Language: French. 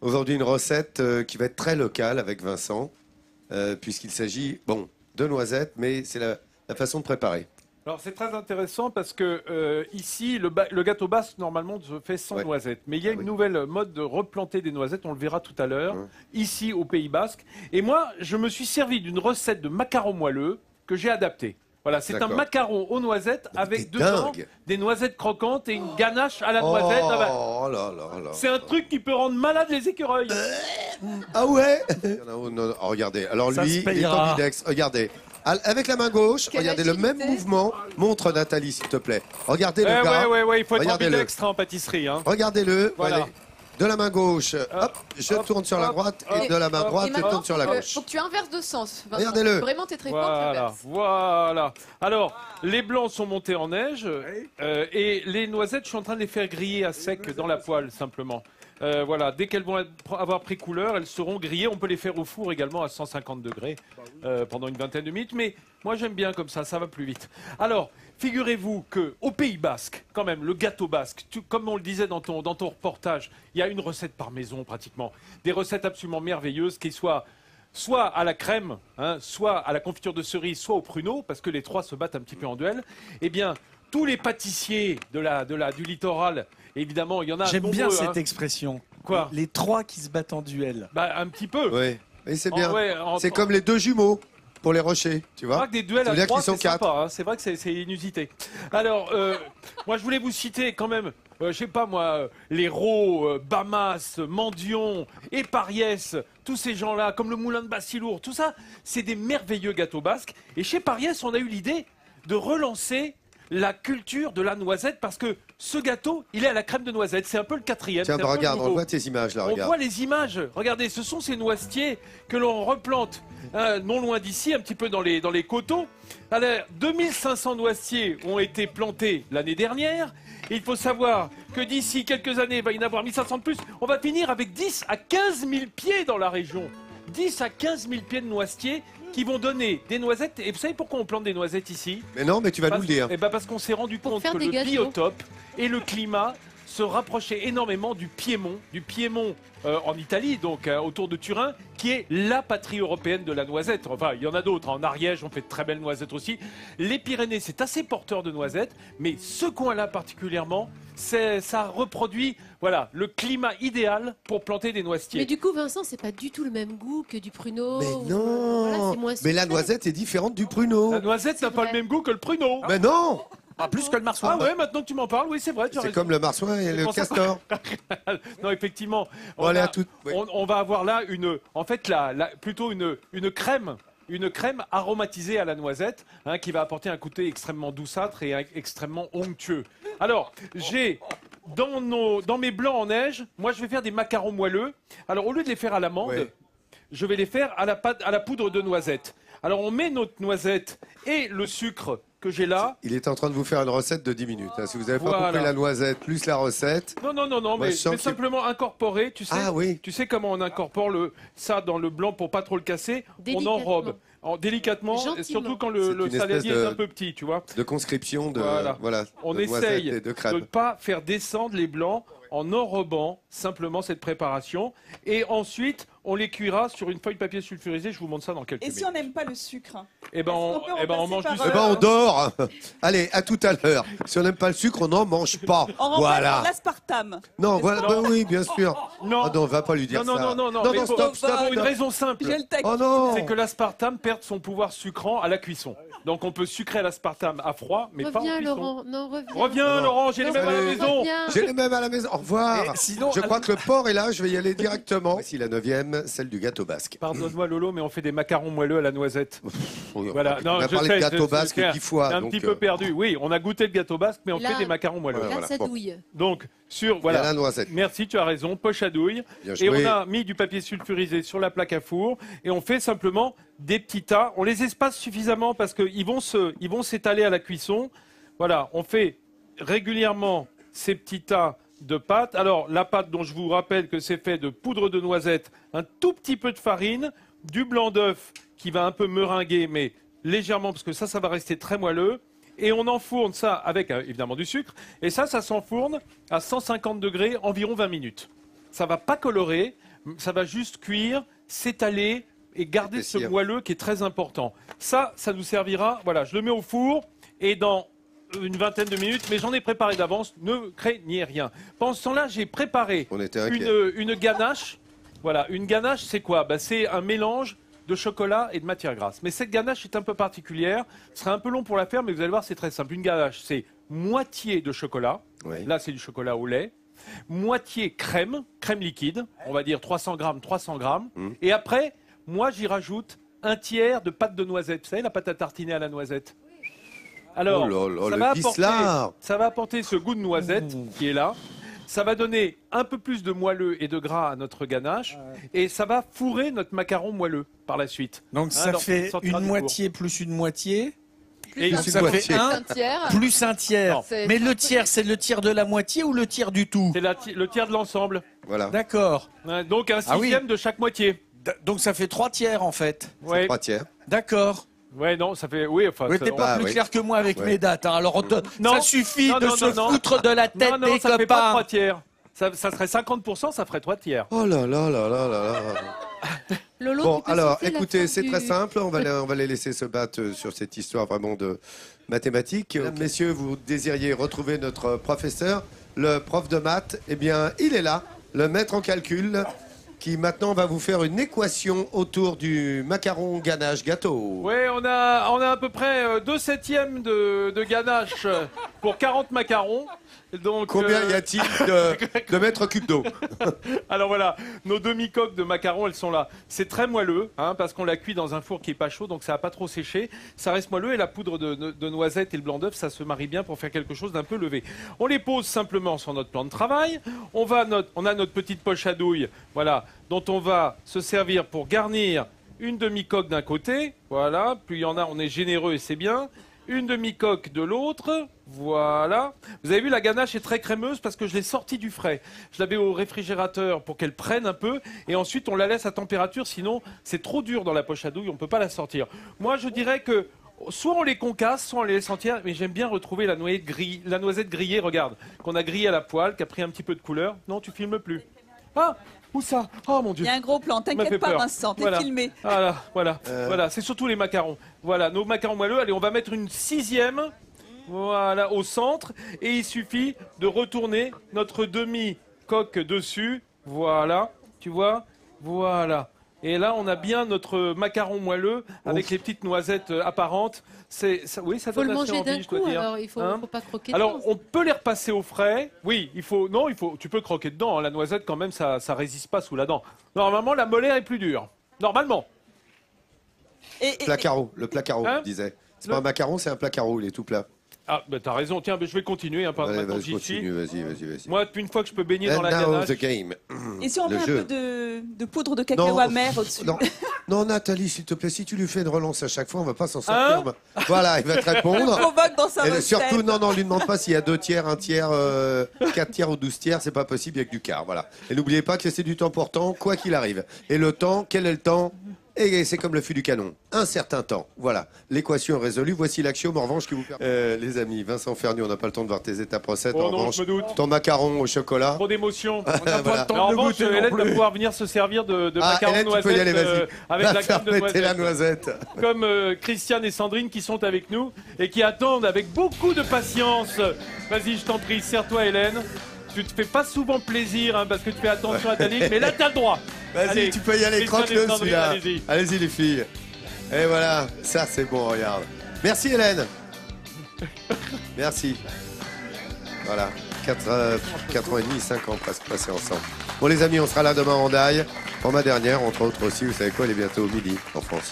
Aujourd'hui, une recette qui va être très locale avec Vincent, puisqu'il s'agit, bon, de noisettes, mais c'est la façon de préparer. Alors c'est très intéressant parce que ici, le gâteau basque, normalement, se fait sans noisettes. Mais il y a une nouvelle mode de replanter des noisettes, on le verra tout à l'heure, ici au Pays Basque. Et moi, je me suis servi d'une recette de macaron moelleux que j'ai adaptée. Voilà, c'est un macaron aux noisettes avec dedans des noisettes croquantes et une ganache à la noisette. Oh là là là. C'est un truc qui peut rendre malade les écureuils. Ah ouais. Regardez, alors lui, il est ambidex. Regardez. Avec la main gauche, regardez le même mouvement. Montre Nathalie, s'il te plaît. Regardez le gars. Ouais, il faut être ambidextre en pâtisserie. Hein. Regardez-le. Voilà. De la main gauche, hop, je tourne sur la droite et de la main droite, je tourne sur la gauche. Faut que tu inverses de sens. Regardez-le. Vraiment, t'es très fort. Voilà. Alors, les blancs sont montés en neige et les noisettes, je suis en train de les faire griller à sec dans la poêle, simplement. Voilà, dès qu'elles vont avoir pris couleur, elles seront grillées. On peut les faire au four également à 150 degrés pendant une vingtaine de minutes. Mais moi, j'aime bien comme ça va plus vite. Alors, figurez-vous qu'au Pays Basque, quand même, le gâteau basque, comme on le disait dans ton reportage, il y a une recette par maison pratiquement. Des recettes absolument merveilleuses qui soient soit à la crème, hein, soit à la confiture de cerise, soit au pruneau, parce que les trois se battent un petit peu en duel. Eh bien, tous les pâtissiers du littoral, évidemment, il y en a. J'aime bien cette expression. Quoi? Les trois qui se battent en duel. Bah, un petit peu. Oui, mais c'est bien. C'est comme les deux jumeaux pour les rochers, tu vois. C'est vrai que des duels à trois, c'est sympa. Hein. C'est vrai que c'est inusité. Alors, moi, je voulais vous citer quand même, je sais pas moi, les Raux, Bamas, Mendion, Épariès, tous ces gens-là, comme le Moulin de Bassilour, tout ça, c'est des merveilleux gâteaux basques. Et chez Pariès, on a eu l'idée de relancer la culture de la noisette parce que ce gâteau, il est à la crème de noisette. C'est un peu le quatrième. Tiens, regarde, on voit tes images là. On voit les images. Regardez, ce sont ces noisetiers que l'on replante non loin d'ici, un petit peu dans les coteaux. Alors, 2500 noisetiers ont été plantés l'année dernière. Et il faut savoir que d'ici quelques années, il va y en avoir 1500 de plus. On va finir avec 10 à 15 000 pieds dans la région. 10 à 15 000 pieds de noisetiers qui vont donner des noisettes. Et vous savez pourquoi on plante des noisettes ici? Mais non, mais tu vas nous le dire. Eh ben parce qu'on s'est rendu compte que le biotope et le climat se rapprochaient énormément du Piémont en Italie, donc autour de Turin, qui est la patrie européenne de la noisette. Enfin, il y en a d'autres. En Ariège, on fait de très belles noisettes aussi. Les Pyrénées, c'est assez porteur de noisettes, mais ce coin-là particulièrement, ça reproduit le climat idéal pour planter des noisetiers. Mais du coup, Vincent, c'est pas du tout le même goût que du pruneau. Mais non, mais la noisette est différente du pruneau. La noisette n'a pas le même goût que le pruneau. Mais non. Pas plus que le marsouin. Ah ouais, maintenant que tu m'en parles, oui, c'est vrai. C'est comme le marsouin et le castor. Non, effectivement. On va avoir là plutôt une crème. Une crème aromatisée à la noisette, qui va apporter un côté extrêmement douceâtre et extrêmement onctueux. Alors, j'ai dans mes blancs en neige, moi je vais faire des macarons moelleux. Alors, au lieu de les faire à l'amande, je vais les faire à la poudre de noisette. Alors, on met notre noisette et le sucre que j'ai là. Il est en train de vous faire une recette de 10 minutes. Si vous n'avez pas compris la noisette plus la recette. Non, mais simplement incorporer, tu sais. Ah oui. Tu sais comment on incorpore ça dans le blanc pour pas trop le casser. On enrobe délicatement, surtout quand le saladier est un peu petit, tu vois. De conscription on essaye de ne pas faire descendre les blancs en enrobant simplement cette préparation. Et ensuite, on les cuira sur une feuille de papier sulfurisé. Je vous montre ça dans quelques minutes. Et si on n'aime pas le sucre? Eh ben, on mange du sucre. Eh ben, on dort. Allez, à tout à l'heure. Si on n'aime pas le sucre, on n'en mange pas. On remplace par l'aspartame. Non, oui, bien sûr. Non, on va pas lui dire ça. Non, stop. Pour une raison simple. Oh non. C'est que l'aspartame perd son pouvoir sucrant à la cuisson. Donc on peut sucrer l'aspartame à froid, mais pas en cuisson. Laurent. Non, reviens, Laurent, j'ai les mêmes à la maison. J'ai les mêmes à la maison. Au revoir. Sinon, je crois que le porc est là, je vais y aller directement. Voici la 9e, celle du gâteau basque. Pardonne-moi Lolo, mais on fait des macarons moelleux à la noisette. Voilà. On a parlé de gâteau basque 10 fois. Un petit peu perdu. Oui, on a goûté le gâteau basque, mais on fait des macarons moelleux. Là, ça douille. Donc, la noisette. Merci, tu as raison, poche à douille. Et on a mis du papier sulfurisé sur la plaque à four et on fait simplement des petits tas. On les espace suffisamment parce qu'ils vont s'étaler à la cuisson. Voilà, on fait régulièrement ces petits tas de pâte. Alors, la pâte dont je vous rappelle que c'est fait de poudre de noisette, un tout petit peu de farine, du blanc d'œuf qui va un peu meringuer, mais légèrement, parce que ça va rester très moelleux. Et on enfourne ça avec évidemment du sucre. Et ça s'enfourne à 150 degrés environ 20 minutes. Ça ne va pas colorer, Ça va juste cuire, s'étaler et garder ce moelleux qui est très important. Ça nous servira. Voilà, je le mets au four et dans une vingtaine de minutes, mais j'en ai préparé d'avance, ne craignez rien. Pendant ce temps-là, j'ai préparé une ganache. Voilà, une ganache, c'est quoi? C'est un mélange de chocolat et de matière grasse. Mais cette ganache est un peu particulière. Ce sera un peu long pour la faire, mais vous allez voir, c'est très simple. Une ganache, c'est moitié de chocolat. Oui. Là, c'est du chocolat au lait. Moitié crème liquide. On va dire 300 grammes, 300 grammes. Et après, moi, j'y rajoute un tiers de pâte de noisette. Vous savez, la pâte à tartiner à la noisette. Alors, ça va apporter ce goût de noisette qui est là. Ça va donner un peu plus de moelleux et de gras à notre ganache. Et ça va fourrer notre macaron moelleux par la suite. Donc ça fait une moitié plus une moitié. Et ça fait un tiers. Plus un tiers. Mais le tiers, c'est le tiers de la moitié ou le tiers du tout? C'est le tiers de l'ensemble. Voilà. D'accord. Donc un sixième de chaque moitié. Donc ça fait 3 tiers en fait. Ouais. 3 tiers. D'accord. Ouais, non, ça fait... Oui, enfin... Oui, t'es pas plus clair que moi avec mes dates. Hein. Alors, ça suffit de se foutre de la tête des ça fait pas 3 tiers. Ça serait 50%, ça ferait 3 tiers. Oh là là là là là là. Lolo, bon, alors, écoutez, c'est très simple. On va les laisser se battre sur cette histoire vraiment de mathématiques. Okay. Messieurs, vous désiriez retrouver notre professeur, le prof de maths. Eh bien, il est là, le maître en calcul, qui maintenant va vous faire une équation autour du macaron ganache gâteau. Oui, on a à peu près 2/7 de ganache pour 40 macarons. Donc, combien y a-t-il de mètres cubes d'eau? Alors voilà, nos demi-coques de macarons, elles sont là. C'est très moelleux, parce qu'on l'a cuit dans un four qui n'est pas chaud, donc ça n'a pas trop séché. Ça reste moelleux et la poudre de noisette et le blanc d'œuf, ça se marie bien pour faire quelque chose d'un peu levé. On les pose simplement sur notre plan de travail. On a notre petite poche à douille, voilà, dont on va se servir pour garnir une demi-coque d'un côté. Voilà, plus il y en a, on est généreux et c'est bien. Une demi-coque de l'autre, voilà. Vous avez vu, la ganache est très crémeuse parce que je l'ai sortie du frais. Je l'avais au réfrigérateur pour qu'elle prenne un peu et ensuite on la laisse à température, sinon c'est trop dur dans la poche à douille, on ne peut pas la sortir. Moi je dirais que soit on les concasse, soit on les laisse entières, mais j'aime bien retrouver la noisette grillée, regarde, qu'on a grillée à la poêle, qui a pris un petit peu de couleur. Non, tu filmes plus. Ah, où ça? Oh mon Dieu. Il y a un gros plan, t'inquiète pas Vincent, t'es filmé. Voilà, c'est surtout les macarons. Voilà, nos macarons moelleux. Allez, on va mettre une 6e, voilà, au centre. Et il suffit de retourner notre demi-coque dessus. Voilà, tu vois? Voilà. Et là, on a bien notre macaron moelleux avec les petites noisettes apparentes. Oui, ça donne assez envie, je dois dire. Alors, il faut pas croquer dedans. Alors, on peut les repasser au frais. Oui, tu peux croquer dedans. La noisette, quand même, ça résiste pas sous la dent. Normalement, la molaire est plus dure. Normalement. Le placaro, je disais. C'est pas un macaron, c'est un placaro, il est tout plat. Ah, bah t'as raison. Tiens, je vais continuer. Vas-y. Moi, une fois que je peux baigner dans la ganache... Et si on met un peu de poudre de cacao amer au-dessus? Non, Nathalie, s'il te plaît, si tu lui fais une relance à chaque fois, on va pas s'en sortir. Voilà, il va te répondre. On provoque dans sa recette. Surtout, non, lui demande pas s'il y a 2 tiers, 1 tiers, 4 tiers ou 12 tiers, c'est pas possible, il n'y a que du quart. Voilà. Et n'oubliez pas que c'est du temps portant, quoi qu'il arrive. Et le temps, quel est le temps? Et c'est comme le fût du canon, un certain temps. Voilà, l'équation est résolue. Voici l'axiome en revanche qui vous permet. Les amis, Vincent Fernier, on n'a pas le temps de voir tes étapes recettes. En revanche, ton macaron au chocolat. Trop d'émotion. On n'a pas le temps de goûter. Hélène va pouvoir venir se servir de macaron Hélène, noisette. Tu peux y aller, vas-y. Avec la faire péter la noisette. Comme Christiane et Sandrine qui sont avec nous et qui attendent avec beaucoup de patience. Vas-y, je t'en prie, serre-toi Hélène. Tu te fais pas souvent plaisir parce que tu fais attention à ta ligne, mais là t'as le droit. Vas-y, tu peux y aller, croque-le celui-là. Allez-y les filles. Et voilà, ça c'est bon, regarde. Merci Hélène. Merci. Voilà, 4 ans et demi, 5 ans presque passés ensemble. Bon les amis, on sera là demain en Daille. Pour ma dernière, entre autres aussi, vous savez quoi, elle est bientôt au midi en France.